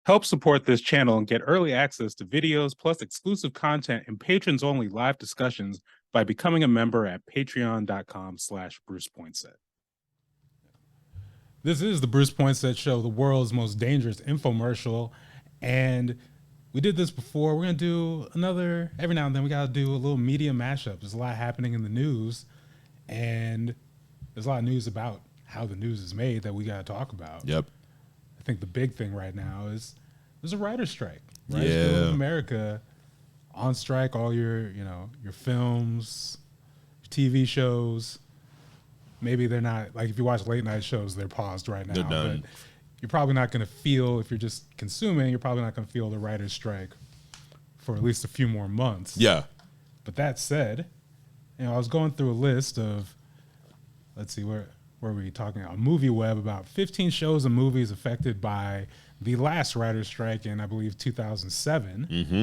Help support this channel and get early access to videos plus exclusive content and patrons-only live discussions by becoming a member at patreon.com/Bruce Poinsette. This is the Bruce Poinsette Show, the world's most dangerous infomercial. And we did this before. We're going to do another, every now and then we got to do a little media mashup. There's a lot happening in the news, and there's a lot of news about how the news is made that we got to talk about. Yep. I think the big thing right now is there's a writer's strike. Writers Guild of America on strike. All your films, your TV shows. Maybe they're not, like if you watch late night shows, they're paused right now. They're done. But you're probably not going to feel, if you're just consuming, you're probably not going to feel the writer's strike for at least a few more months. Yeah. But that said, I was going through a list of, let's see, where were we talking about? Movie Web, about 15 shows and movies affected by the last writer's strike in, I believe, 2007. Mm-hmm.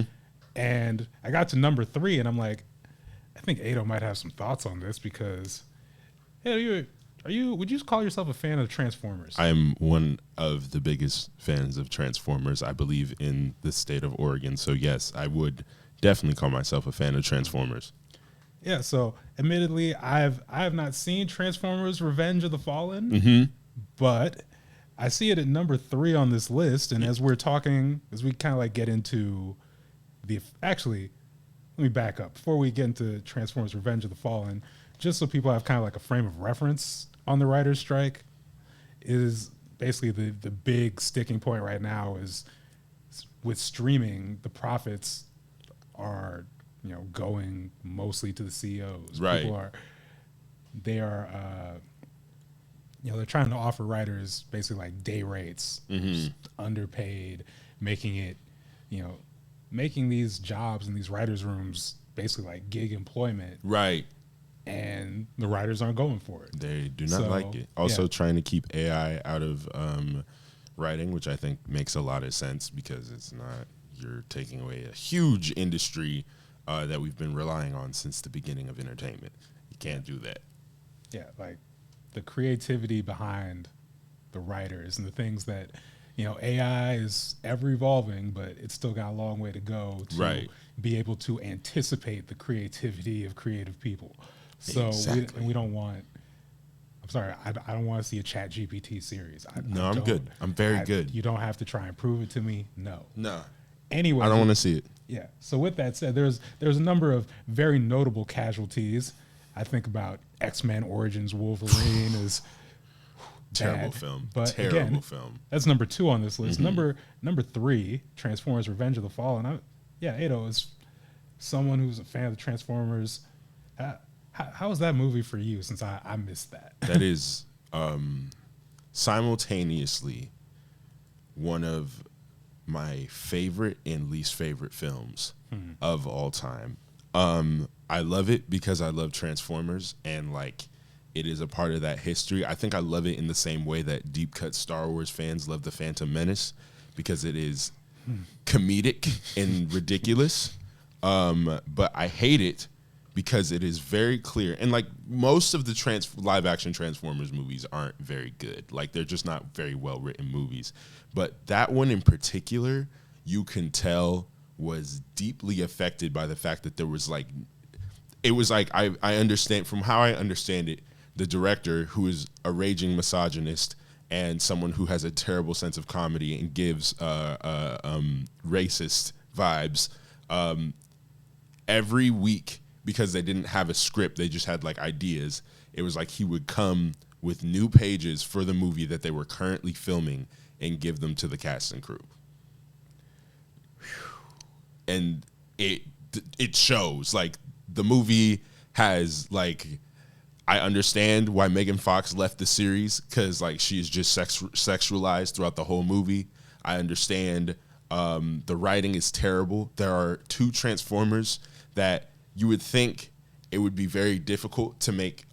And I got to number 3, and I'm like, I think Ado might have some thoughts on this because, hey, would you call yourself a fan of Transformers? I am one of the biggest fans of Transformers, I believe, in the state of Oregon. So yes, I would definitely call myself a fan of Transformers. Yeah, so admittedly, I have not seen Transformers: Revenge of the Fallen, but I see it at number 3 on this list. And as we're talking, as we kind of like get into actually, let me back up before we get into Transformers: Revenge of the Fallen, just so people have kind of like a frame of reference on the writer's strike. Is basically the big sticking point right now is with streaming, the profits are going mostly to the CEOs. Right. They're trying to offer writers basically like day rates, underpaid, making it, making these jobs in these writers' rooms basically like gig employment. Right. And the writers aren't going for it. They do not like it. Also trying to keep AI out of writing, which I think makes a lot of sense because it's not, you're taking away a huge industry that we've been relying on since the beginning of entertainment. You can't do that. Yeah, like the creativity behind the writers and the things that, AI is ever evolving, but it's still got a long way to go to be able to anticipate the creativity of creative people. So exactly. we don't want, I'm sorry, I don't want to see a Chat GPT series. I'm good. I'm very good. You don't have to try and prove it to me. No. Anyway, I don't want to see it. Yeah. So with that said, there's a number of very notable casualties. I think about X-Men Origins Wolverine is terrible film. But terrible film. That's number 2 on this list. Number 3, Transformers: Revenge of the Fallen. Ado is someone who's a fan of the Transformers. How was that movie for you? Since I missed that. That is simultaneously one of my favorite and least favorite films of all time. I love it because I love Transformers and like it is a part of that history. I think I love it in the same way that deep cut Star Wars fans love The Phantom Menace because it is comedic and ridiculous. But I hate it because it is very clear. And like most of the live action Transformers movies aren't very good. Like they're just not very well written movies. But that one in particular, you can tell was deeply affected by the fact that there was like, it was like, I understand, from how I understand it, the director, who is a raging misogynist and someone who has a terrible sense of comedy and gives racist vibes, every week, because they didn't have a script, they just had like ideas, it was like he would come with new pages for the movie that they were currently filming and give them to the cast and crew. And it shows. Like the movie has like, I understand why Megan Fox left the series because like she is just sexualized throughout the whole movie. I understand the writing is terrible. There are 2 Transformers that you would think it would be very difficult to make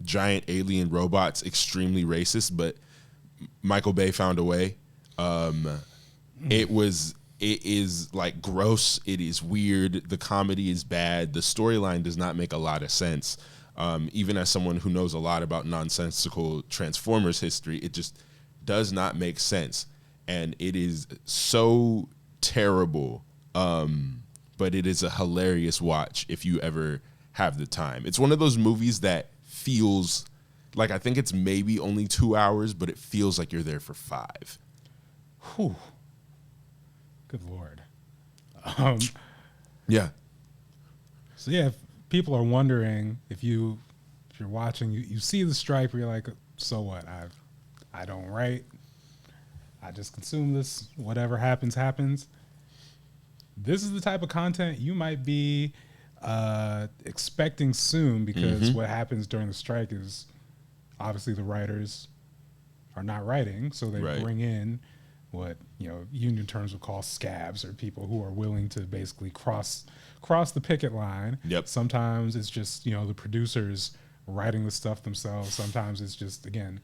giant alien robots extremely racist, but Michael Bay found a way. It is like gross. It is weird. The comedy is bad. The storyline does not make a lot of sense. Even as someone who knows a lot about nonsensical Transformers history, it just does not make sense. and it is so terrible. But it is a hilarious watch if you ever have the time. It's one of those movies that feels like, I think it's maybe only 2 hours, but it feels like you're there for 5. Whew. Good Lord. Yeah. So yeah, if people are wondering if you're watching, you see the strike, where you're like, so what? I don't write. I just consume this. Whatever happens, happens. This is the type of content you might be expecting soon, because what happens during the strike is obviously the writers are not writing, so they bring in what union terms would call scabs, or people who are willing to basically cross the picket line. Yep. Sometimes it's just the producers writing the stuff themselves. Sometimes it's just, again,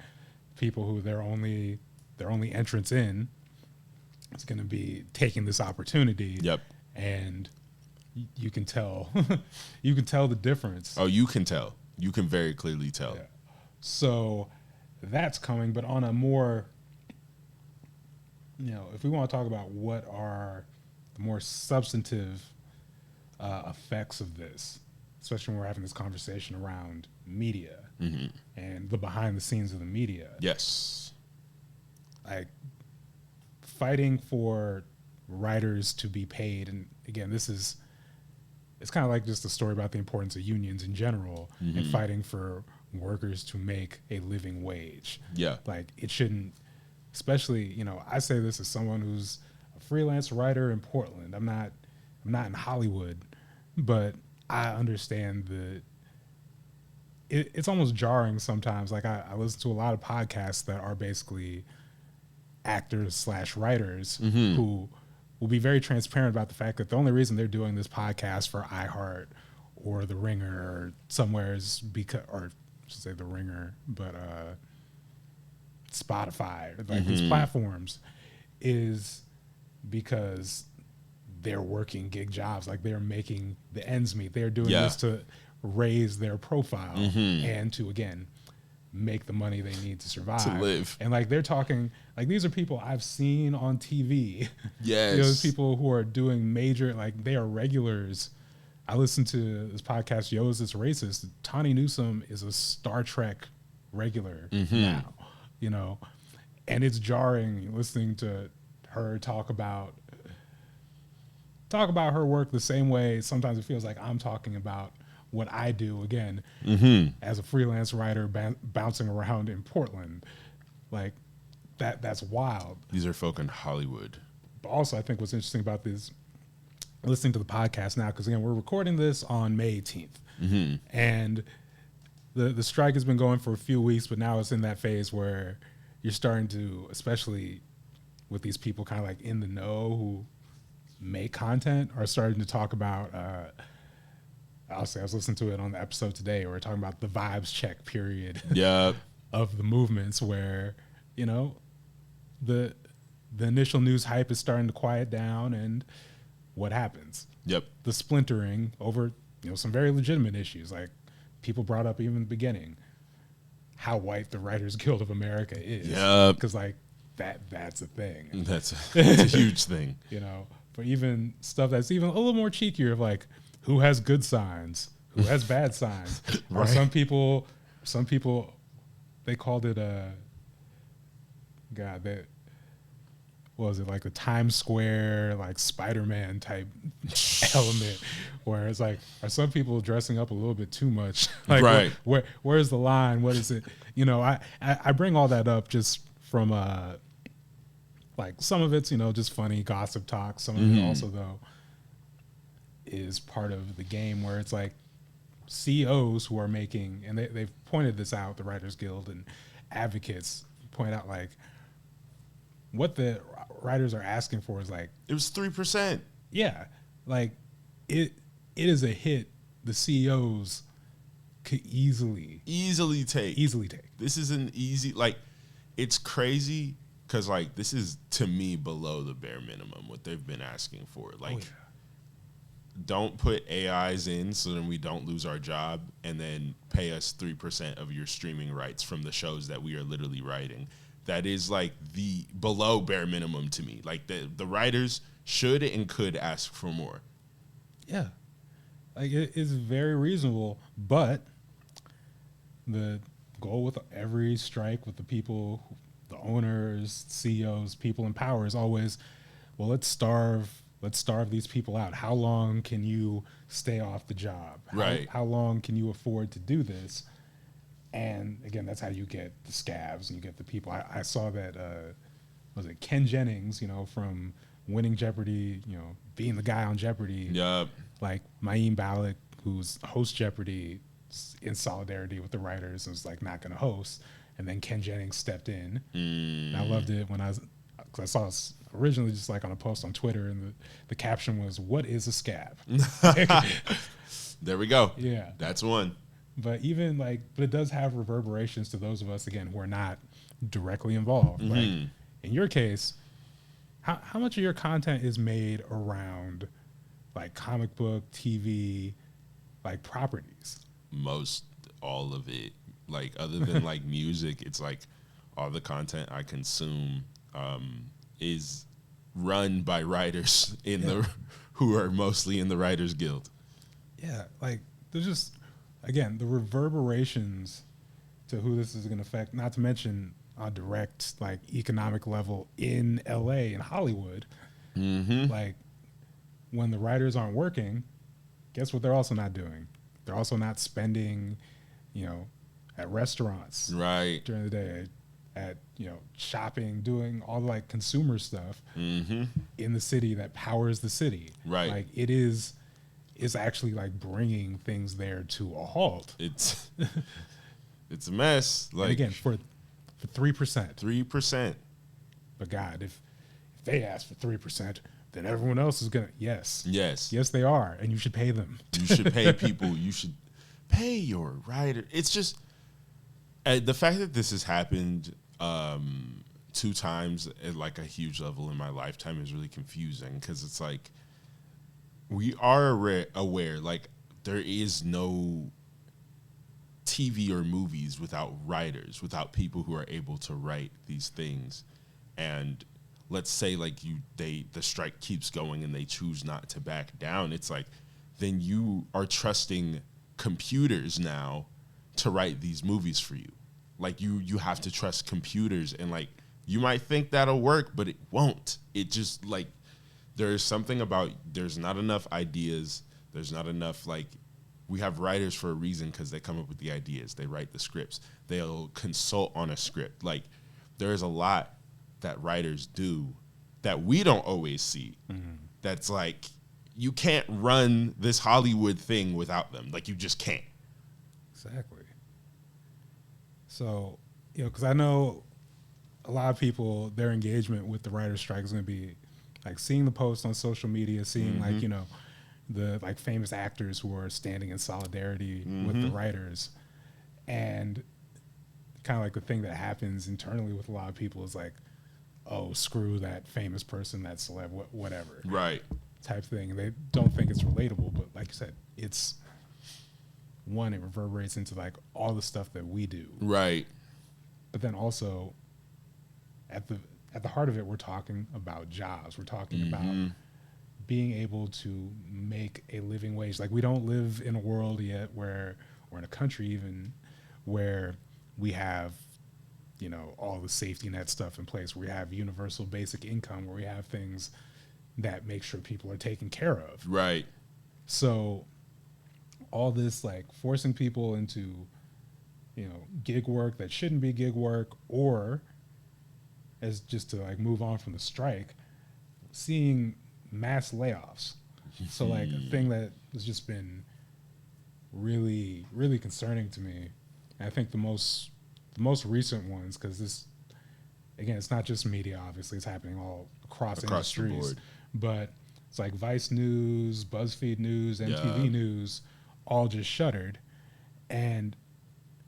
people who their only entrance in is going to be taking this opportunity. Yep. And you can tell you can tell the difference. Oh, you can tell. You can very clearly tell. Yeah. So that's coming, but on a more, if we want to talk about what are the more substantive effects of this, especially when we're having this conversation around media and the behind the scenes of the media. Yes. Like, fighting for writers to be paid, and again, it's kind of like just a story about the importance of unions in general, and fighting for workers to make a living wage. Yeah. Like, it shouldn't, especially, I say this as someone who's a freelance writer in Portland. I'm not in Hollywood, but I understand it's almost jarring sometimes. Like, I listen to a lot of podcasts that are basically actors / writers who will be very transparent about the fact that the only reason they're doing this podcast for iHeart or The Ringer or somewhere is because, or I should say The Ringer, but Spotify, like these platforms, is because they're working gig jobs. Like, they're making the ends meet. They're doing this to raise their profile and to, again, make the money they need to survive, to live. And like, they're talking, like, these are people I've seen on TV. Yes. Those people who are doing major, like, they are regulars. I listen to this podcast, Yo, Is This Racist? Tawny Newsome is a Star Trek regular now, and it's jarring listening to her talk about her work the same way sometimes it feels like I'm talking about what I do, again, as a freelance writer bouncing around in Portland. Like, that's wild. These are folk in Hollywood. But also, I think what's interesting about this, listening to the podcast now, because again, we're recording this on May 18th, and the strike has been going for a few weeks, but now it's in that phase where you're starting to, especially with these people kind of like in the know who make content, are starting to talk about I was listening to it on the episode today. We're talking about the vibes check period of the movements, where the initial news hype is starting to quiet down, and what happens? Yep. The splintering over some very legitimate issues, like people brought up even in the beginning how white the Writers Guild of America is. Yep. Because like that's a thing. That's a huge thing. For even stuff that's even a little more cheekier, of like, who has good signs, who has bad signs. Right. Or some people, they called it what was it, like the Times Square, like Spider-Man type element, where it's like, are some people dressing up a little bit too much? Like, right. Where's the line? What is it? I bring all that up just from like, some of it's just funny gossip talk. Some of it also, though, is part of the game, where it's like CEOs who are making, and they've pointed this out, the Writers Guild and advocates point out, like, what the writers are asking for is like, it was 3%. Yeah, like it is a hit the CEOs could easily take. This is an easy, like, it's crazy because, like, this is, to me, below the bare minimum what they've been asking for. Like, don't put AIs in so then we don't lose our job, and then pay us 3% of your streaming rights from the shows that we are literally writing. That is like the below bare minimum to me. Like the writers should and could ask for more. Yeah, like it is very reasonable, but the goal with every strike with the people, the owners, CEOs, people in power is always, well, let's starve these people out. How long can you stay off the job? How long can you afford to do this? And again, that's how you get the scabs and you get the people. I saw that, was it Ken Jennings, from Winning Jeopardy, being the guy on Jeopardy. Yep. Like Mayim Bialik, who's host Jeopardy, in solidarity with the writers, was like not going to host. And then Ken Jennings stepped in. And I loved it because I saw it originally just like on a post on Twitter, and the caption was, "What is a scab?" There we go. Yeah. That's one. But but it does have reverberations to those of us, again, who are not directly involved. Mm-hmm. Like in your case, how much of your content is made around like comic book, TV, like properties? Most all of it. Like other than like music, it's like all the content I consume is run by writers who are mostly in the Writers Guild. Yeah, like there's just, again, the reverberations to who this is going to affect, not to mention on direct like economic level in LA and Hollywood. Mm-hmm. Like when the writers aren't working, guess what they're also not doing? They're also not spending, at restaurants during the day, at shopping, doing all the like consumer stuff in the city that powers the city. Right. Like it's actually like bringing things there to a halt. It's a mess. Like, and again, for 3%. 3%. But God, if they ask for 3%, then everyone else is gonna. Yes, they are, and you should pay them. You should pay people. You should pay your writer. It's just the fact that this has happened 2 times at like a huge level in my lifetime is really confusing, because it's like we are aware like there is no TV or movies without writers, without people who are able to write these things. And let's say like the strike keeps going and they choose not to back down. It's like, then you are trusting computers now to write these movies for you. Like you have to trust computers, and like you might think that'll work, but it won't. It just like there's something about there's not enough ideas. There's not enough like we have writers for a reason, because they come up with the ideas. They write the scripts. They'll consult on a script. Like there's a lot that writers do that we don't always see. Mm-hmm. That's like you can't run this Hollywood thing without them. Like you just can't. Exactly. So, because I know a lot of people, their engagement with the writer's strike is going to be like seeing the posts on social media, seeing like, the like famous actors who are standing in solidarity with the writers. And kind of like the thing that happens internally with a lot of people is like, oh, screw that famous person, that celeb, whatever. Right. Type thing. And they don't think it's relatable, but like you said, it's one, it reverberates into like all the stuff that we do. Right. But then also at the heart of it, we're talking about jobs. We're talking about being able to make a living wage. Like we don't live in a world yet where, or in a country even, where we have, all the safety net stuff in place, where we have universal basic income, where we have things that make sure people are taken care of. Right. So all this like forcing people into, gig work that shouldn't be gig work, or as just to like move on from the strike, seeing mass layoffs. So like a thing that has just been really, really concerning to me. And I think the most recent ones, because this, again, it's not just media, obviously, it's happening all across industries. The board. But it's like Vice News, BuzzFeed News, MTV News, all just shuttered.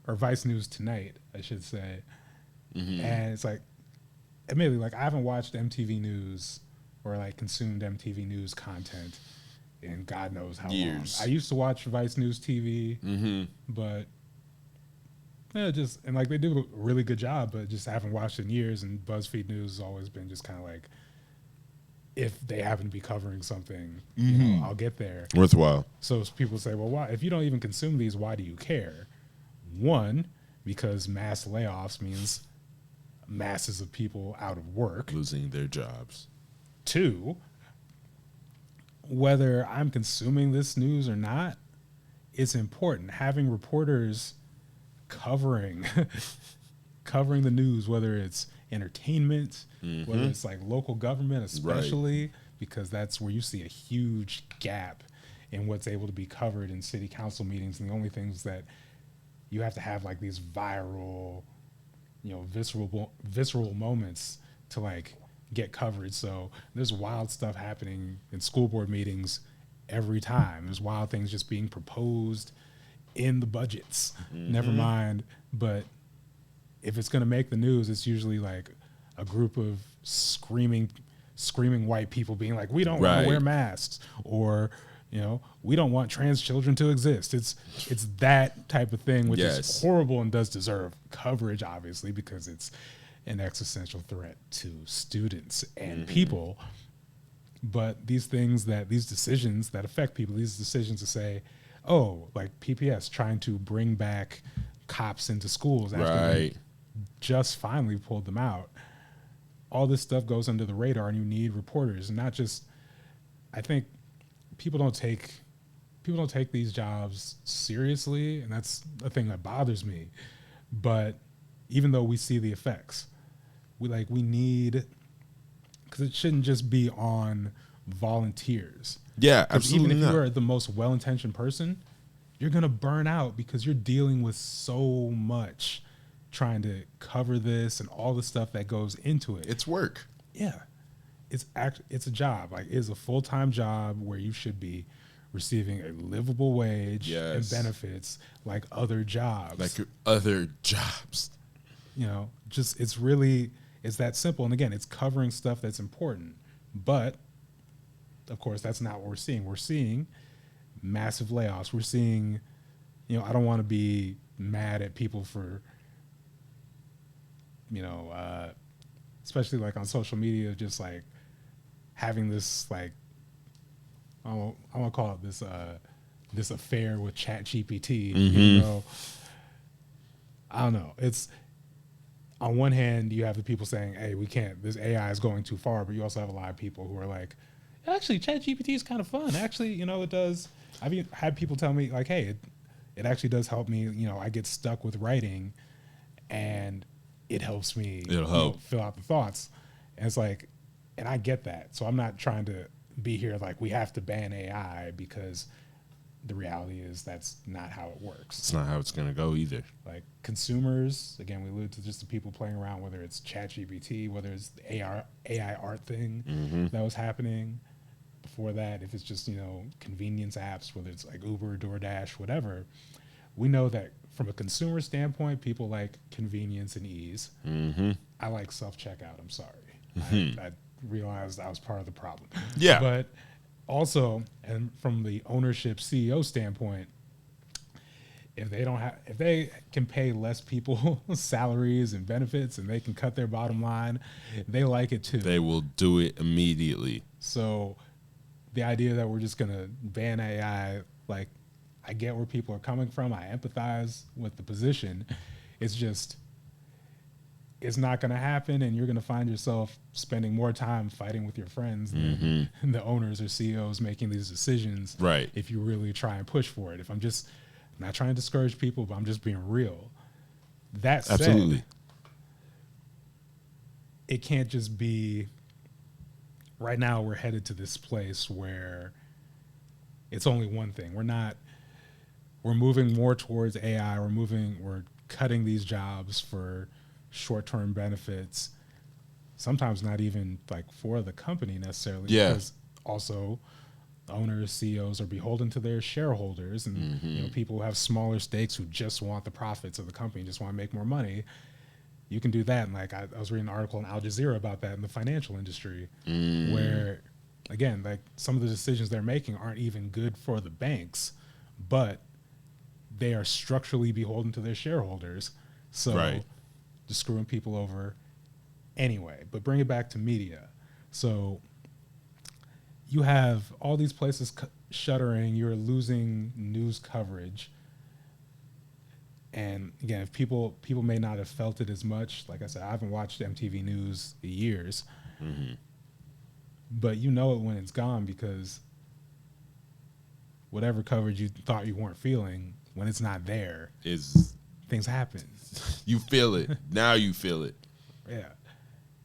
Or Vice News Tonight, I should say. And it's like, admittedly, like I haven't watched MTV News or like consumed MTV News content in God knows how years. Long. I used to watch Vice News TV, but Yeah, just and like they do a really good job, but just haven't watched in years. And BuzzFeed News has always been just kind of like, if they happen to be covering something, I'll get there. Worthwhile. So people say, well, why? If you don't even consume these, why do you care? One, because mass layoffs means masses of people out of work. Losing their jobs. Two, whether I'm consuming this news or not, it's important. Having reporters covering the news, whether it's entertainment, whether it's like local government, especially, because that's where you see a huge gap in what's able to be covered in city council meetings. And the only things that you have to have like these viral, visceral moments to like get coverage. So there's wild stuff happening in school board meetings every time. There's wild things just being proposed in the budgets. Never mind. But if it's going to make the news, it's usually like a group of screaming white people being like, we don't want to wear masks, or we don't want trans children to exist. It's that type of thing, which is horrible and does deserve coverage, obviously, because it's an existential threat to students and people. But these decisions that affect people, these decisions to say, oh, like PPS trying to bring back cops into schools after they just finally pulled them out. All this stuff goes under the radar, and you need reporters, and not just. I think people don't take these jobs seriously, and that's the thing that bothers me. But even though we see the effects, we need, because it shouldn't just be on volunteers. Yeah, absolutely. Even if you're the most well-intentioned person, you're gonna burn out because you're dealing with so much, trying to cover this and all the stuff that goes into it. It's work. Yeah, it's a job. Like, it's a full-time job where you should be receiving a livable wage and benefits like other jobs. Like your other jobs. It's that simple. And again, it's covering stuff that's important. But of course, that's not what we're seeing. We're seeing massive layoffs. We're seeing, I don't want to be mad at people for, especially like on social media, just like having this like, I want to call it this affair with ChatGPT. Even though, I don't know. It's, on one hand, you have the people saying, hey, we can't, this AI is going too far, but you also have a lot of people who are like, actually, ChatGPT is kind of fun. Actually, it does. I've had people tell me, like, hey, it actually does help me. I get stuck with writing, and it helps me fill out the thoughts. And it's like, and I get that. So I'm not trying to be here like we have to ban AI, because the reality is that's not how it works. It's not how it's going to go either. Like, consumers, again, we allude to just the people playing around, whether it's ChatGPT, whether it's the AI art thing that was happening. Before that, if it's just, convenience apps, whether it's like Uber, DoorDash, whatever, we know that from a consumer standpoint, people like convenience and ease. I like self-checkout. I'm sorry. I realized I was part of the problem. Yeah. But also, and from the ownership CEO standpoint, if they can pay less people salaries and benefits, and they can cut their bottom line, they like it too. They will do it immediately. So the idea that we're just going to ban AI, like, I get where people are coming from. I empathize with the position. It's just, it's not going to happen, and you're going to find yourself spending more time fighting with your friends than the owners or CEOs making these decisions. Right. If you really try and push for it. I'm not trying to discourage people, but I'm just being real. That said, absolutely, it can't just be. Right now, we're headed to this place where it's only one thing. We're moving more towards AI. We're cutting these jobs for short-term benefits, sometimes not even like for the company necessarily, because also owners, CEOs are beholden to their shareholders, and people who have smaller stakes who just want the profits of the company, just want to make more money. You can do that. And like I was reading an article in Al Jazeera about that in the financial industry, where, again, like some of the decisions they're making aren't even good for the banks, but they are structurally beholden to their shareholders. So Right. just screwing people over anyway. But bring it back to media. So you have all these places shuttering. You're losing news coverage. And again, if people may not have felt it as much. Like I said, I haven't watched MTV News in years. Mm-hmm. But you know it when it's gone, because whatever coverage you thought you weren't feeling, when it's not there, things happen. You feel it. Now you feel it. Yeah.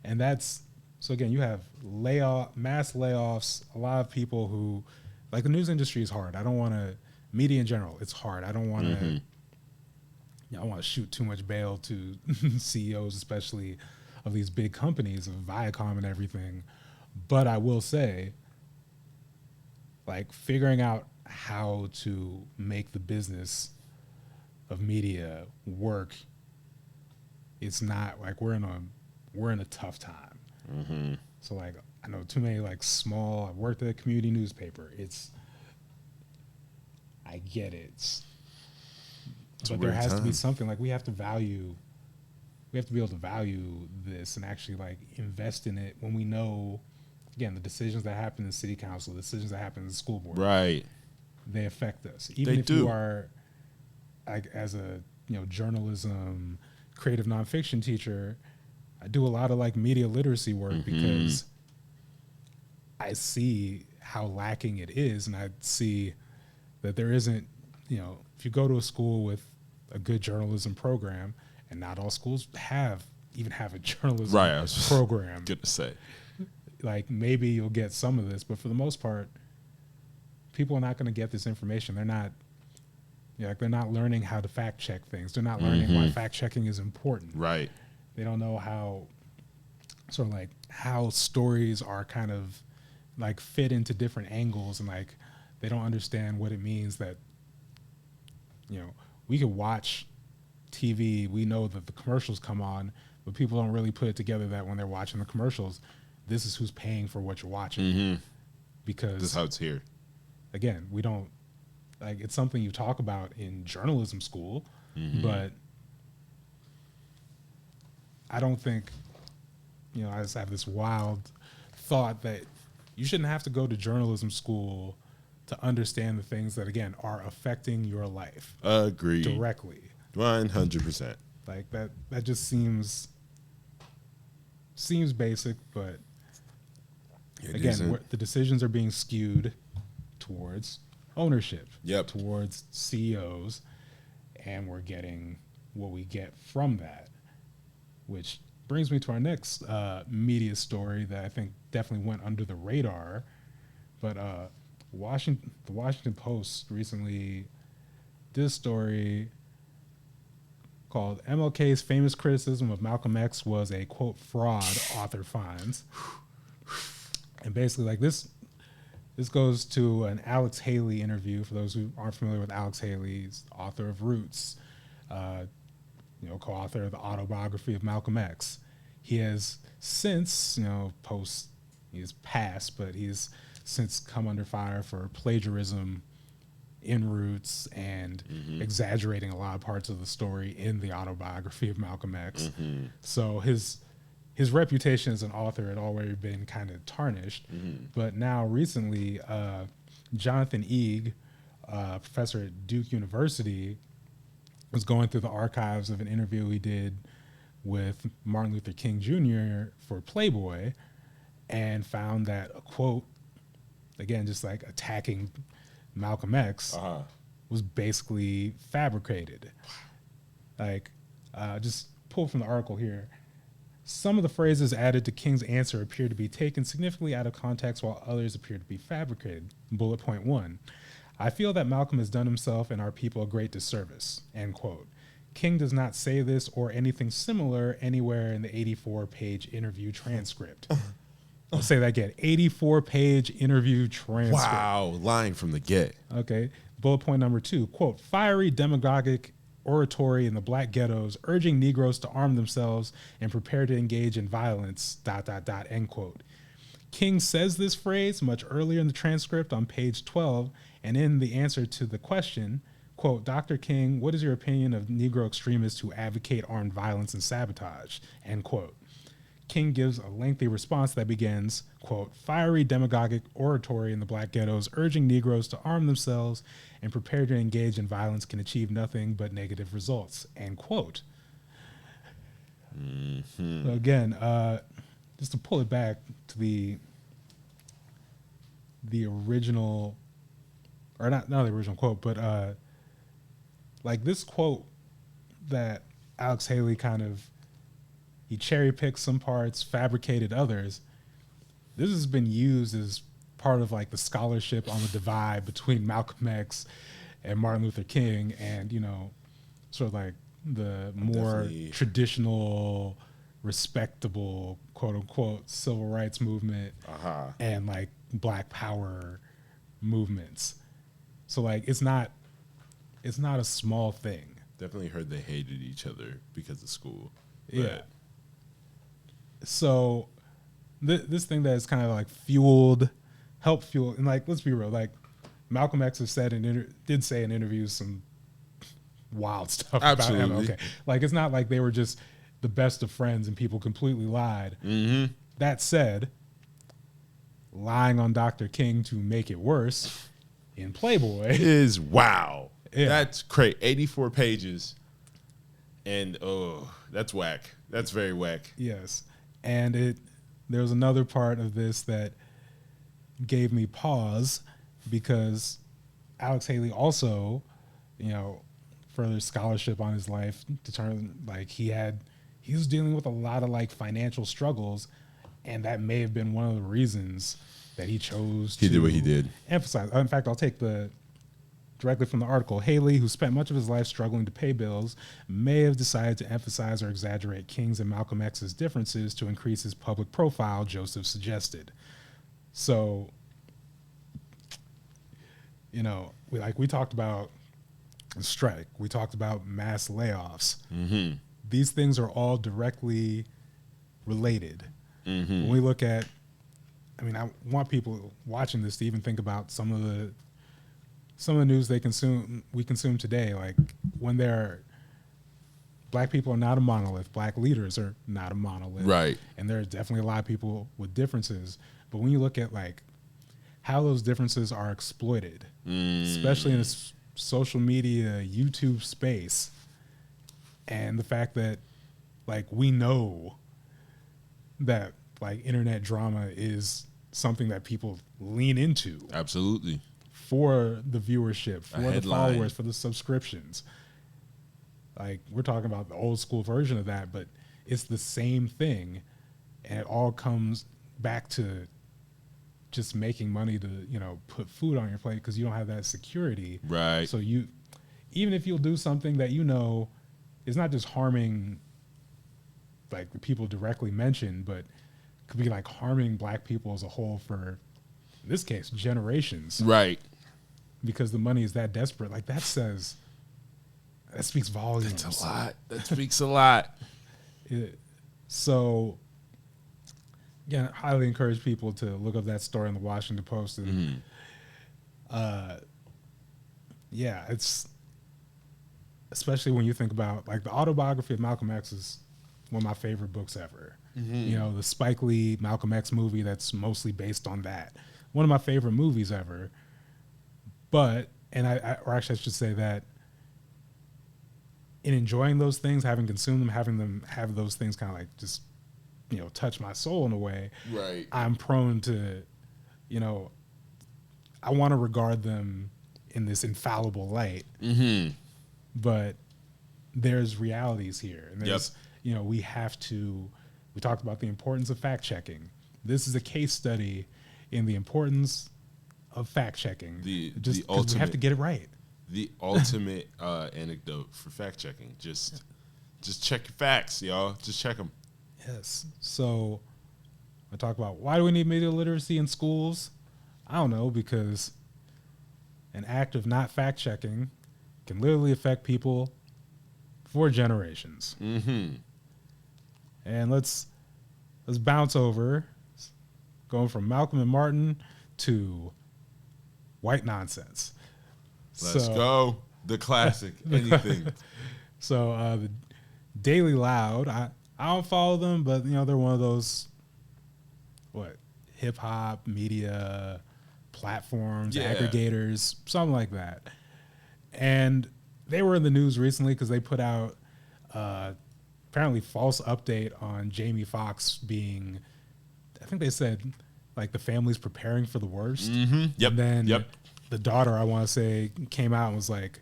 And that's, so again, you have mass layoffs, a lot of people who, like, the news industry is hard. I don't want to, media in general, it's hard. I don't want to, Mm-hmm. I don't want to shoot too much bail to CEOs, especially of these big companies, of Viacom and everything. But I will say, like, figuring out how to make the business of media work, it's not like we're in a tough time. Mm-hmm. So, like, I know too many, like, small, I've worked at a community newspaper. I get it. But there has to be something, like, we have to be able to value this and actually, like, invest in it when we know, again, the decisions that happen in the city council, the decisions that happen in the school board, Right. they affect us. Even if you are, like, as a, journalism, creative nonfiction teacher, I do a lot of, like, media literacy work because I see how lacking it is, and I see that there isn't, if you go to a school with a good journalism program, and not all schools even have a journalism program. Good to say. Like, maybe you'll get some of this, but for the most part, people are not going to get this information. They're not, they're not learning how to fact check things. They're not learning why fact checking is important. Right. They don't know how stories are kind of, like, fit into different angles, and, like, they don't understand what it means that, we could watch TV, we know that the commercials come on, but people don't really put it together that when they're watching the commercials, this is who's paying for what you're watching. Because this is how it's here. Again, we don't, like, it's something you talk about in journalism school, but I don't think, I just have this wild thought that you shouldn't have to go to journalism school to understand the things that, again, are affecting your life. Agreed. Directly. 100%. Like, that just seems basic, but again, the decisions are being skewed towards ownership, towards CEOs, and we're getting what we get from that, which brings me to our next media story that I think definitely went under the radar, but the Washington Post recently did a story called MLK's famous criticism of Malcolm X was a, quote, fraud, author finds. And basically, like, this goes to an Alex Haley interview. For those who aren't familiar with Alex Haley, he's author of Roots, co-author of the autobiography of Malcolm X. He has since, he's passed, but he's since come under fire for plagiarism in Roots and exaggerating a lot of parts of the story in the autobiography of Malcolm X. So his reputation as an author had already been kind of tarnished. But now recently, Jonathan Eeg, professor at Duke University, was going through the archives of an interview he did with Martin Luther King Jr. for Playboy, and found that a quote, again, just like attacking Malcolm X, was basically fabricated. Like, just pull from the article here. Some of the phrases added to King's answer appear to be taken significantly out of context, while others appear to be fabricated. Bullet point 1. I feel that Malcolm has done himself and our people a great disservice, end quote. King does not say this or anything similar anywhere in the 84-page interview transcript. I'll say that again, 84-page interview transcript. Wow, lying from the get. Okay. Bullet point number 2, quote, fiery demagogic oratory in the black ghettos, urging Negroes to arm themselves and prepare to engage in violence, ... end quote. King says this phrase much earlier in the transcript on page 12, and in the answer to the question, quote, Dr. King, what is your opinion of Negro extremists who advocate armed violence and sabotage? End quote. King gives a lengthy response that begins, quote, fiery demagogic oratory in the black ghettos urging Negroes to arm themselves and prepare to engage in violence can achieve nothing but negative results, end quote. So again, just to pull it back to the original, or not the original quote, but like this quote that Alex Haley kind of, he cherry picked some parts, fabricated others. This has been used as part of like the scholarship on the divide between Malcolm X and Martin Luther King, and sort of like the more traditional, respectable, quote unquote, civil rights movement and like Black Power movements. So like it's not a small thing. Definitely heard they hated each other because of school. Yeah. So this thing that is kind of like helped fuel, and like let's be real, like Malcolm X has said did say in interviews some wild stuff about MLK. Like it's not like they were just the best of friends and people completely lied. Mm-hmm. That said, lying on Dr. King to make it worse in Playboy is wow. Yeah. That's great. 84 pages. And that's whack. That's very whack. Yes. And there was another part of this that gave me pause because Alex Haley also, further scholarship on his life determined like he was dealing with a lot of like financial struggles, and that may have been one of the reasons that he chose to did what he did. Emphasize. In fact, I'll take directly from the article. Haley, who spent much of his life struggling to pay bills, may have decided to emphasize or exaggerate King's and Malcolm X's differences to increase his public profile, Joseph suggested. So, we talked about strike. We talked about mass layoffs. Mm-hmm. These things are all directly related. Mm-hmm. When we look at, I want people watching this to even think about some of the news we consume today. Like when black people are not a monolith, black leaders are not a monolith, right? And there are definitely a lot of people with differences. But when you look at like how those differences are exploited, especially in this social media, YouTube space, and the fact that like we know that like internet drama is something that people lean into. Absolutely. For the viewership, for the followers, for the subscriptions. Like we're talking about the old school version of that, but it's the same thing. And it all comes back to just making money to, put food on your plate because you don't have that security. Right. So even if you'll do something that is not just harming like the people directly mentioned, but could be like harming black people as a whole for, in this case, generations. Right. Because the money is that desperate. Like that speaks volumes. That's a lot. That speaks a lot. So, again, I highly encourage people to look up that story in the Washington Post. And, it's especially when you think about like the autobiography of Malcolm X is one of my favorite books ever. Mm-hmm. The Spike Lee Malcolm X movie that's mostly based on that. One of my favorite movies ever. But, or actually I should say that in enjoying those things, having consumed them, having them have those things kind of like just, touch my soul in a way. Right. I'm prone to, I want to regard them in this infallible light. Mm-hmm. But there's realities here. And there's, we talked about the importance of fact checking. This is a case study in the importance of fact checking. We have to get it right. The ultimate anecdote for fact checking. Just check your facts, y'all. Just check them. Yes. So I talk about why do we need media literacy in schools? I don't know, because an act of not fact checking can literally affect people for generations. Mm-hmm. And let's bounce over, going from Malcolm and Martin to white nonsense. Let's go. The classic. Anything. So the Daily Loud, I don't follow them, but they're one of those hip hop media platforms, aggregators, something like that. And they were in the news recently because they put out apparently false update on Jamie Foxx being, I think they said like the family's preparing for the worst. Mm-hmm. Yep. And then the daughter, I want to say, came out and was like,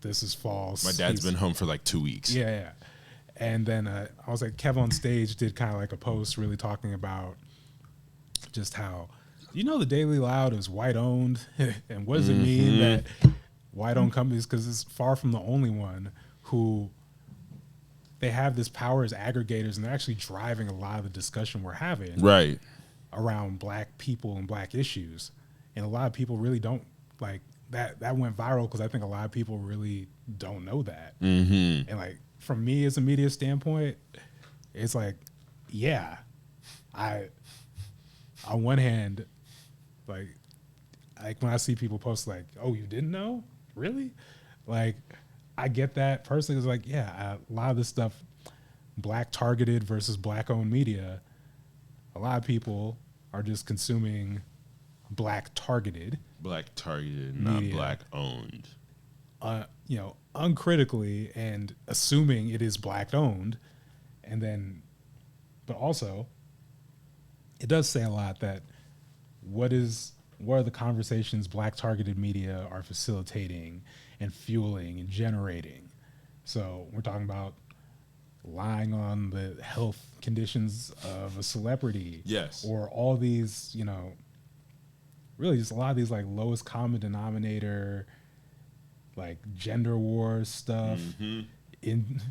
this is false. My dad's been home for like 2 weeks. Yeah. And then I was like, Kev on Stage did kind of like a post really talking about just how, the Daily Loud is white owned. And what does it mean that white owned companies, because it's far from the only one who they have this power as aggregators, and they're actually driving a lot of the discussion we're having around black people and black issues. And a lot of people really don't like that. That went viral because I think a lot of people really don't know that. And like, from me as a media standpoint, it's like, on one hand, like when I see people post like, oh, you didn't know? Really? Like, I get that personally. It's like, a lot of this stuff, black targeted versus black owned media, a lot of people are just consuming black targeted. Black targeted, not black owned. Uncritically and assuming it is black owned. And then, but also, it does say a lot that what are the conversations black targeted media are facilitating and fueling and generating. So we're talking about lying on the health conditions of a celebrity. Yes. Or all these, really just a lot of these like lowest common denominator, like gender wars stuff in,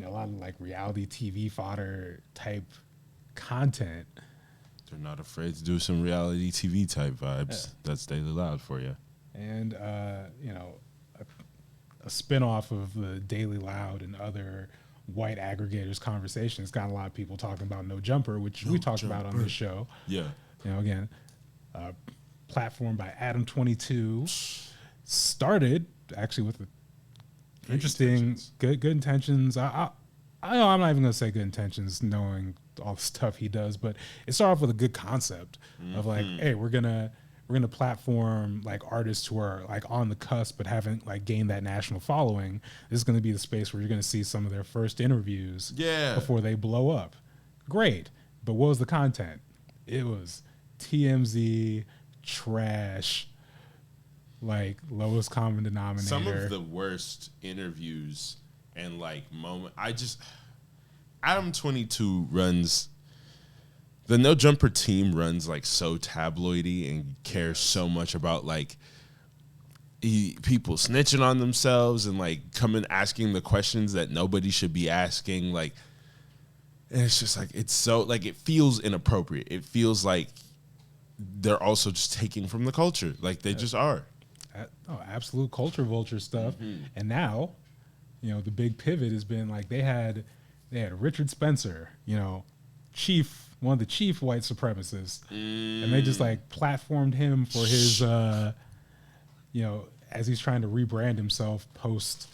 a lot of like reality TV fodder type content. They're not afraid to do some reality TV type vibes. That's Daily Loud for you. And, a spinoff of the Daily Loud and other white aggregators conversations got a lot of people talking about No Jumper, which we talked about on this show. Yeah. Again, platform by Adam22, started actually with interesting, good intentions. I know I'm not even going to say good intentions, knowing all the stuff he does, but it started off with a good concept of like, hey, we're gonna platform like artists who are like on the cusp but haven't like gained that national following. This is going to be the space where you're going to see some of their first interviews before they blow up. Great, but what was the content? It was TMZ trash, like lowest common denominator. Some of the worst interviews and like Adam22 runs, the No Jumper team runs like so tabloidy and cares so much about like people snitching on themselves and like coming asking the questions that nobody should be asking. Like, and it's just like, it's so like, it feels inappropriate. It feels like they're also just taking from the culture. Like they just are. Absolute culture vulture stuff. And now, the big pivot has been like they had Richard Spencer, one of the chief white supremacists, and they just like platformed him for his, as he's trying to rebrand himself post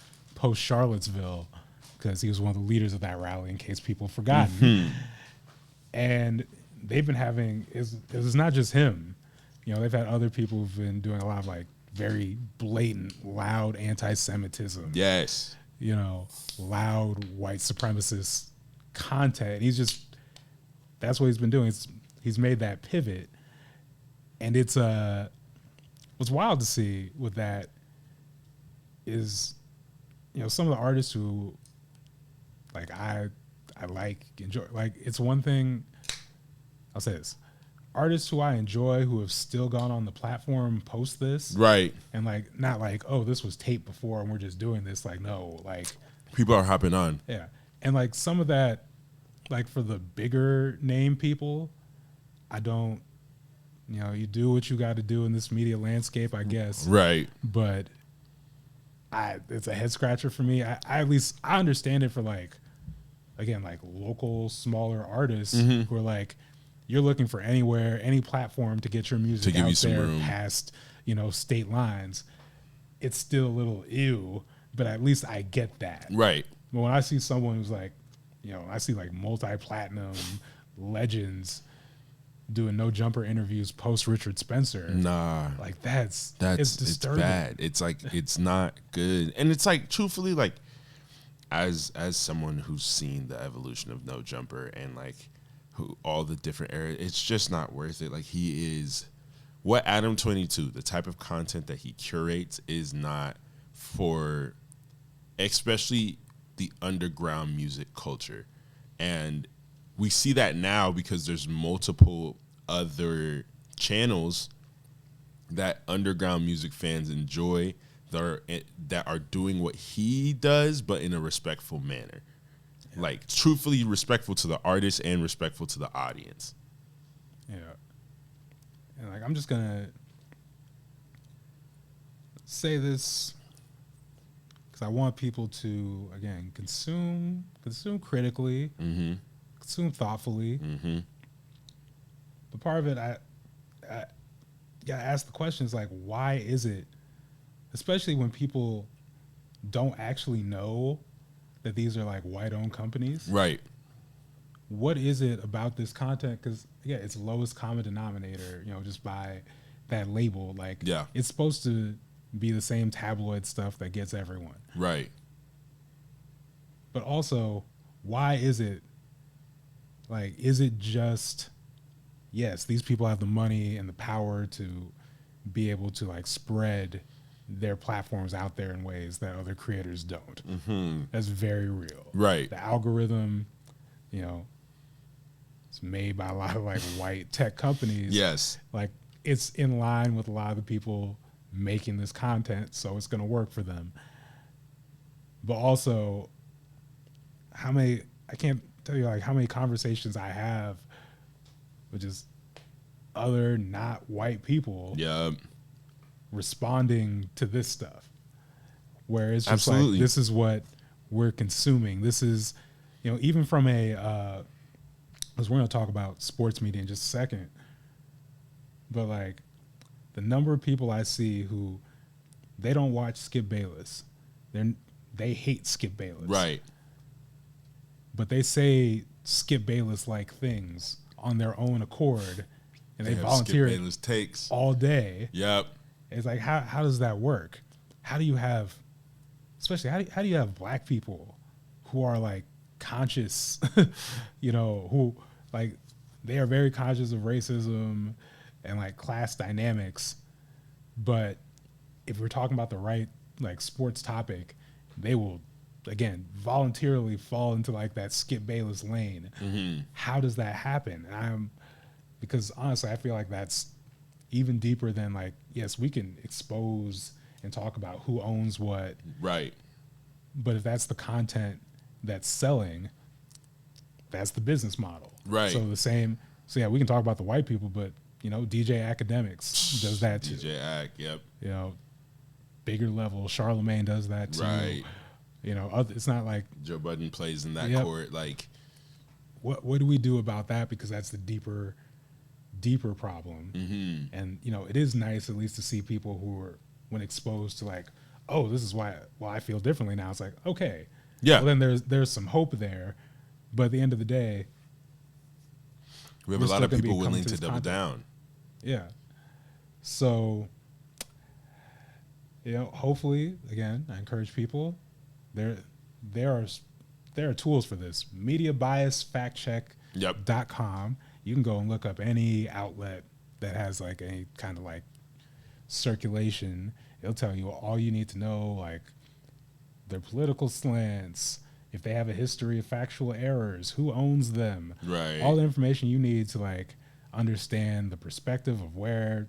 Charlottesville, because he was one of the leaders of that rally. In case people have forgotten, and they've been having it's not just him, they've had other people who've been doing a lot of like very blatant, loud anti-Semitism. Yes. Loud white supremacist content. That's what he's been doing. He's made that pivot. And it's what's wild to see with that is, some of the artists who like I enjoy, like it's one thing, I'll say this. Artists who I enjoy who have still gone on the platform post this. Right. And like not like, oh, this was taped before and we're just doing this. Like, no, like people are hopping on. Yeah. And like some of that, like for the bigger name people, I don't, you do what you got to do in this media landscape, I guess. Right. But it's a head scratcher for me. I at least I understand it for like, again, like local smaller artists who are like, you're looking for anywhere, any platform to get your music give out you some there room. past, state lines. It's still a little ew, but at least I get that. Right. But when I see someone who's like, I see like multi-platinum legends doing no jumper interviews post Richard Spencer. Nah. Like it's disturbing. It's bad. It's like, it's not good. And it's like, truthfully, like, as someone who's seen the evolution of no jumper and like who all the different areas, it's just not worth it. Like, he is what Adam 22, the type of content that he curates is not for especially the underground music culture. And we see that now because there's multiple other channels that underground music fans enjoy that are doing what he does, but in a respectful manner. Yeah. Like, truthfully respectful to the artist and respectful to the audience. Yeah. And like, I'm just gonna say this because I want people to, again, consume critically, consume thoughtfully. But part of it, I gotta ask the questions like, why is it, especially when people don't actually know that these are like white-owned companies, right? What is it about this content? Because it's lowest common denominator, just by that label. Like, it's supposed to be the same tabloid stuff that gets everyone, right? But also, why is it like? Is it just, yes, these people have the money and the power to be able to like spread their platforms out there in ways that other creators don't. That's very real. Right. The algorithm, it's made by a lot of like white tech companies. Yes. Like, it's in line with a lot of the people making this content, so it's going to work for them. But also, I can't tell you like how many conversations I have with just other not white people responding to this stuff, where it's just like, this is what we're consuming. This is, even from because we're going to talk about sports media in just a second, but like the number of people I see who they don't watch Skip Bayless, they hate Skip Bayless, right? But they say Skip Bayless like things on their own accord, and they volunteer Skip Bayless takes all day. Yep. It's like, how does that work? How do you have, especially how do you have black people who are like conscious, who like they are very conscious of racism and like class dynamics, but if we're talking about the right like sports topic, they will again voluntarily fall into like that Skip Bayless lane. How does that happen? Because honestly, I feel like that's even deeper than like, yes, we can expose and talk about who owns what. Right. But if that's the content that's selling, that's the business model. Right. So we can talk about the white people, but DJ Academics does that too. DJ Ac, yep. Bigger level, Charlemagne does that too. Right. It's not like Joe Budden plays in that court. Like, what do we do about that? Because that's the deeper problem. And it is nice at least to see people who are, when exposed to like, oh, this is why I feel differently now. It's like, okay, well, then there's some hope there, but at the end of the day, we have a lot of people willing to double down. Yeah. So, hopefully, again, I encourage people. There are tools for this. MediaBiasFactCheck.com. You can go and look up any outlet that has like any kind of like circulation. It'll tell you all you need to know, like their political slants, if they have a history of factual errors, who owns them, right? All the information you need to like understand the perspective of where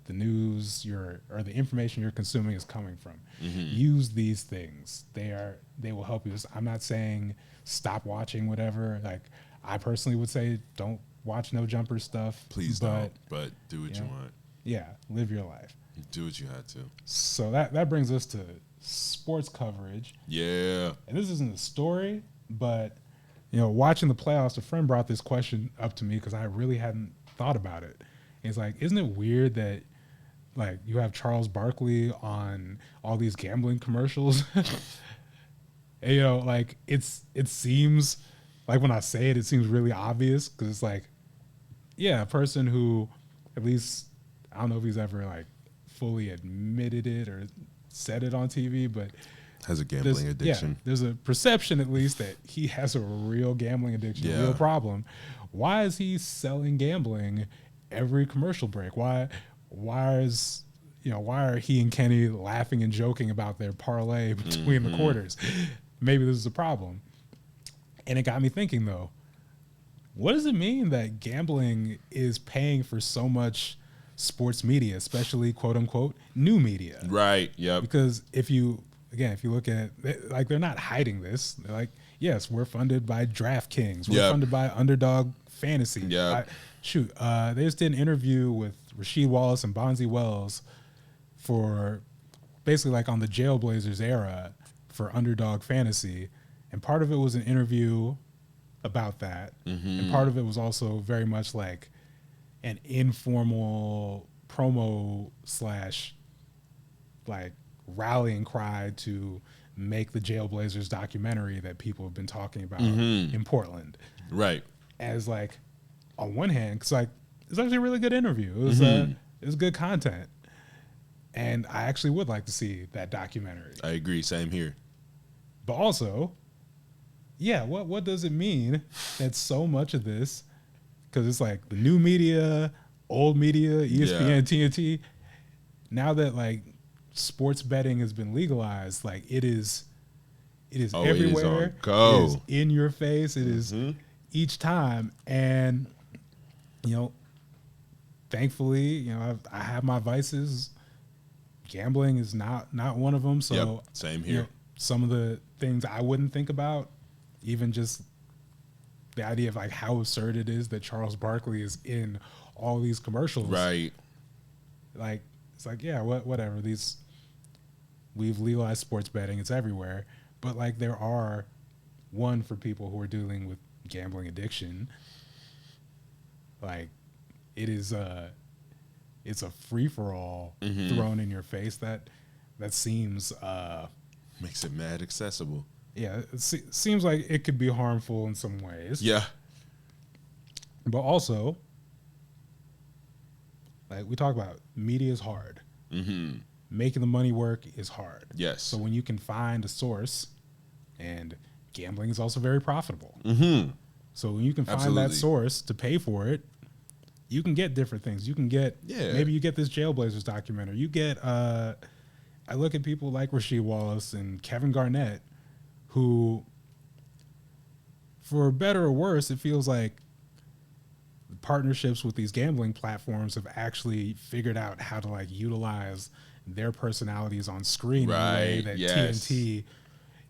the news or the information you're consuming is coming from. Use these things. They will help you. I'm not saying stop watching whatever. Like, I personally would say don't watch no jumper stuff. Please don't. But do what you want. Yeah, live your life. Do what you had to. So that brings us to sports coverage. Yeah. And this isn't a story, but Watching the playoffs, a friend brought this question up to me because I really hadn't thought about it. And it's like, isn't it weird that like you have Charles Barkley on all these gambling commercials? And, like it seems like when I say it seems really obvious because it's like, yeah, a person who at least I don't know if he's ever like fully admitted it or said it on TV, but has a gambling addiction. Yeah, there's a perception at least that he has a real gambling addiction, a real problem. Why is he selling gambling every commercial break? Why are he and Kenny laughing and joking about their parlay between the quarters? Maybe this is a problem. And it got me thinking though, what does it mean that gambling is paying for so much sports media, especially quote unquote new media? Right. Yeah. Because if you look at like they're not hiding this. They're like, yes, we're funded by DraftKings. We're funded by Underdog Fantasy. Yeah. They just did an interview with Rasheed Wallace and Bonzi Wells for basically like on the Jailblazers era for Underdog Fantasy. And part of it was an interview about that. And part of it was also very much like an informal promo / like rallying cry to make the Jailblazers documentary that people have been talking about in Portland. Right. As like on one hand, because like it's actually a really good interview. It was good content. And I actually would like to see that documentary. I agree. Same here. But also, yeah, what does it mean that so much of this, because it's like the new media, old media, ESPN, TNT, now that like sports betting has been legalized, like it is everywhere. It is on go. It is in your face. It is each time. And, thankfully, I have my vices. Gambling is not one of them. So same here. Some of the things I wouldn't think about, even just the idea of like how absurd it is that Charles Barkley is in all these commercials. Right. Like, it's like, yeah, whatever. We've legalized sports betting. It's everywhere. But like there are one for people who are dealing with gambling addiction. Like it's a free-for-all thrown in your face that seems makes it mad accessible. Yeah, it seems like it could be harmful in some ways. Yeah. But also, like we talk about, media is hard. Making the money work is hard. Yes. So when you can find a source, and gambling is also very profitable. So when you can find that source to pay for it, you can get different things. You can get, maybe you get this Jailblazers documentary. You get, I look at people like Rasheed Wallace and Kevin Garnett, who, for better or worse, it feels like partnerships with these gambling platforms have actually figured out how to like utilize their personalities on screen in a way that TNT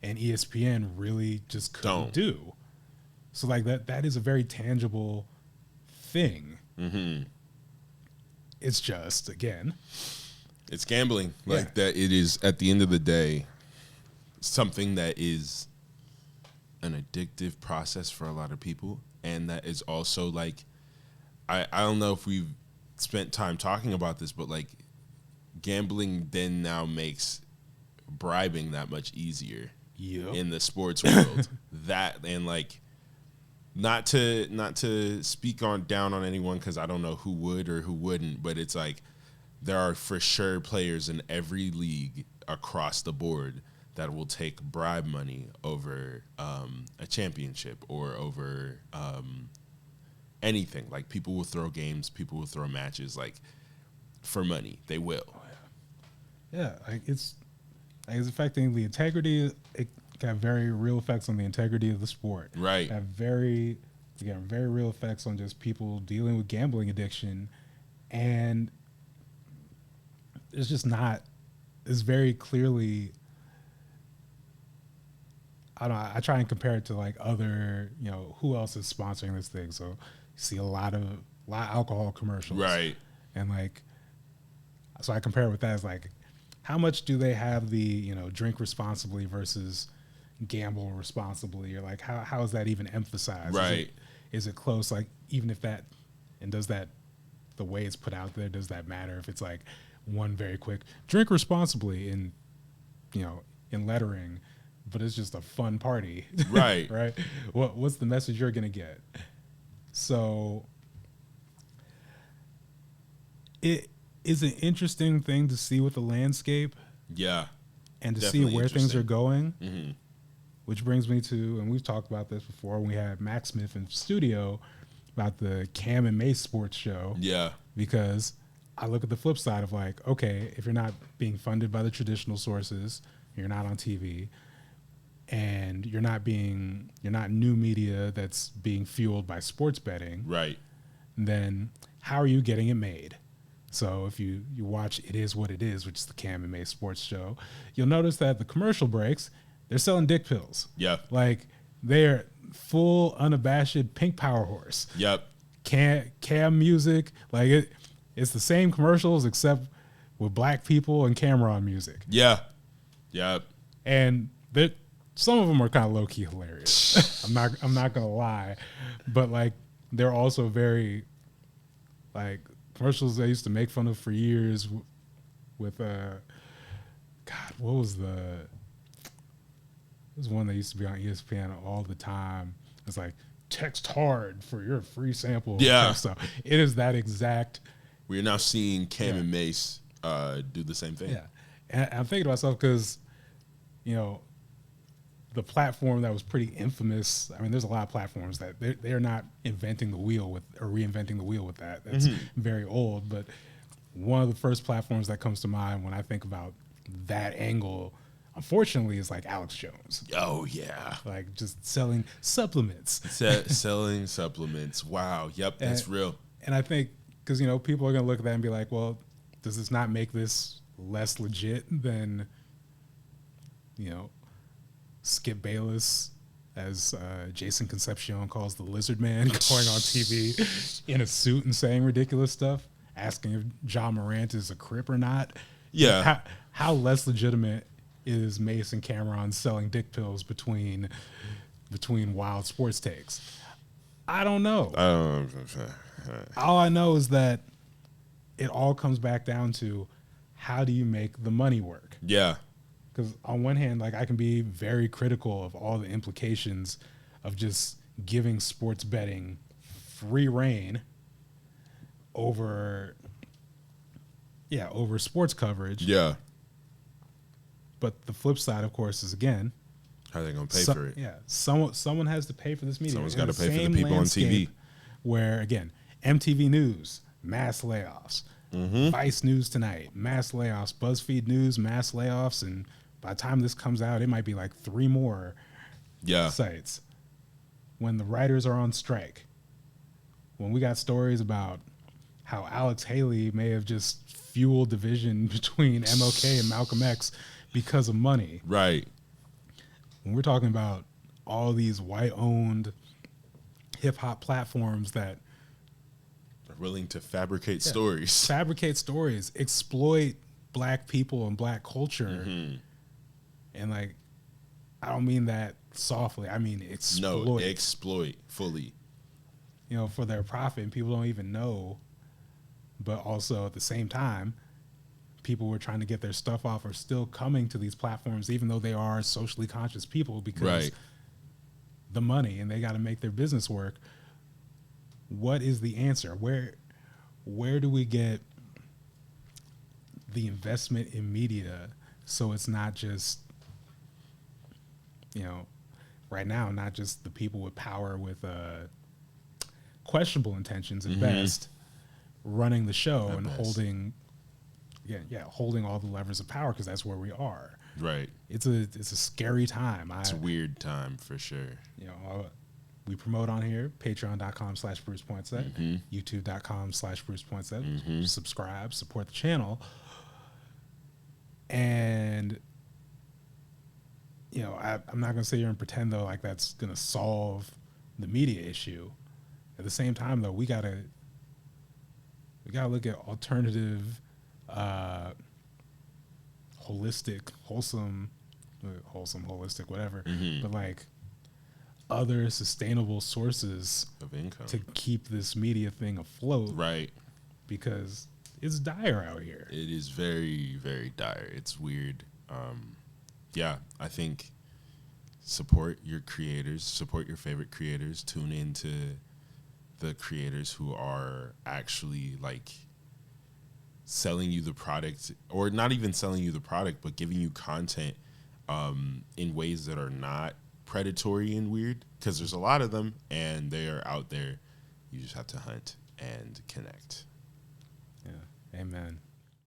and ESPN really just couldn't do. So like that is a very tangible thing. It's just, again, it's gambling. Like that it is, at the end of the day, something that is an addictive process for a lot of people. And that is also like, I don't know if we've spent time talking about this, but like gambling then now makes bribing that much easier in the sports world. That, and like, not to speak down on anyone, because I don't know who would or who wouldn't, but it's like there are for sure players in every league across the board that will take bribe money over a championship or over anything. Like people will throw games, people will throw matches, like for money. They will. Yeah, like it's affecting the integrity. It got very real effects on the integrity of the sport. Right. Have very real effects on just people dealing with gambling addiction, and it's just not. It's very clearly. I don't know. I try and compare it to like other, who else is sponsoring this thing. So you see a lot of alcohol commercials, right? And like, so I compare it with that as like, how much do they have the drink responsibly versus gamble responsibly, or like how is that even emphasized? Right. Is it close? Like even if that, and does that, the way it's put out there, does that matter? If it's like one very quick drink responsibly in, you know, in lettering, but it's just a fun party, Right. right? What's the message you're gonna get? So it is an interesting thing to see with the landscape Yeah. and to Definitely see where things are going. Mm-hmm. Which brings me to, and we've talked about this before when we had Max Smith in studio about the Cam and Mace sports show. Yeah. Because I look at the flip side of like, okay, if you're not being funded by the traditional sources, you're not on TV, and you're not new media that's being fueled by sports betting, Right. then how are you getting it made? So if you watch It Is What It Is, which is the Cam and May sports show, you'll notice that the commercial breaks, they're selling dick pills. Yeah. Like they're full, unabashed pink power horse. Yep. Cam music, like it's the same commercials except with black people and Cameron music. Yeah. Yep. And some of them are kind of low key hilarious. I'm not gonna lie, but like they're also very like commercials I used to make fun of for years with God, what was there's one that used to be on ESPN all the time. It's like text hard for your free sample. Yeah. Stuff. It is that exact. We're now seeing Cam and Mace do the same thing. Yeah. And I'm thinking to myself because, you know, the platform that was pretty infamous. I mean, there's a lot of platforms that they're not inventing the wheel with or reinventing the wheel with that. That's very old. But one of the first platforms that comes to mind when I think about that angle, unfortunately, is like Alex Jones. Oh yeah. Like just selling supplements. Selling supplements. Wow. Yep. That's real. And I think because, you know, people are going to look at that and be like, well, does this not make this less legit than, you know, Skip Bayless, as Jason Concepcion calls the Lizard Man, going on TV in a suit and saying ridiculous stuff, asking if John Morant is a Crip or not? Yeah. How less legitimate is Mace and Cameron selling dick pills between wild sports takes? I don't know. All I know is that it all comes back down to how do you make the money work? Yeah. Because on one hand, like I can be very critical of all the implications of just giving sports betting free reign over sports coverage. Yeah. But the flip side, of course, is again, how are they going to pay for it? Yeah, someone has to pay for this media. Someone's got to pay for the people on TV. Where again, MTV News, mass layoffs. Vice News Tonight, mass layoffs. BuzzFeed News, mass layoffs, and by the time this comes out, it might be like 3 more sites. When the writers are on strike, when we got stories about how Alex Haley may have just fueled division between MLK and Malcolm X because of money. Right. When we're talking about all these white-owned hip-hop platforms that are willing to fabricate stories. Exploit black people and black culture. And like, I don't mean that softly. I mean exploit. No, exploit fully. You know, for their profit, and people don't even know. But also at the same time, people who are trying to get their stuff off are still coming to these platforms, even though they are socially conscious people, because the money, and they got to make their business work. What is the answer? Where do we get the investment in media so it's not just, you know, right now, not just the people with power with questionable intentions at best running the show and holding all the levers of power, because that's where we are. Right. It's a scary time. It's a weird time for sure. You know, we promote on here, patreon.com/Bruce Poinsette, youtube.com/Bruce Poinsette. Subscribe, support the channel. And, you know, I'm not going to sit here and pretend, though, like that's going to solve the media issue. At the same time, though, we got to look at alternative, holistic, wholesome wholesome, holistic, whatever, but like other sustainable sources of income to keep this media thing afloat. Right. Because it's dire out here. It is very, very dire. It's weird. Yeah, I think support your creators, support your favorite creators, tune into the creators who are actually like selling you the product, or not even selling you the product, but giving you content in ways that are not predatory and weird, because there's a lot of them and they are out there. You just have to hunt and connect. Yeah. Amen.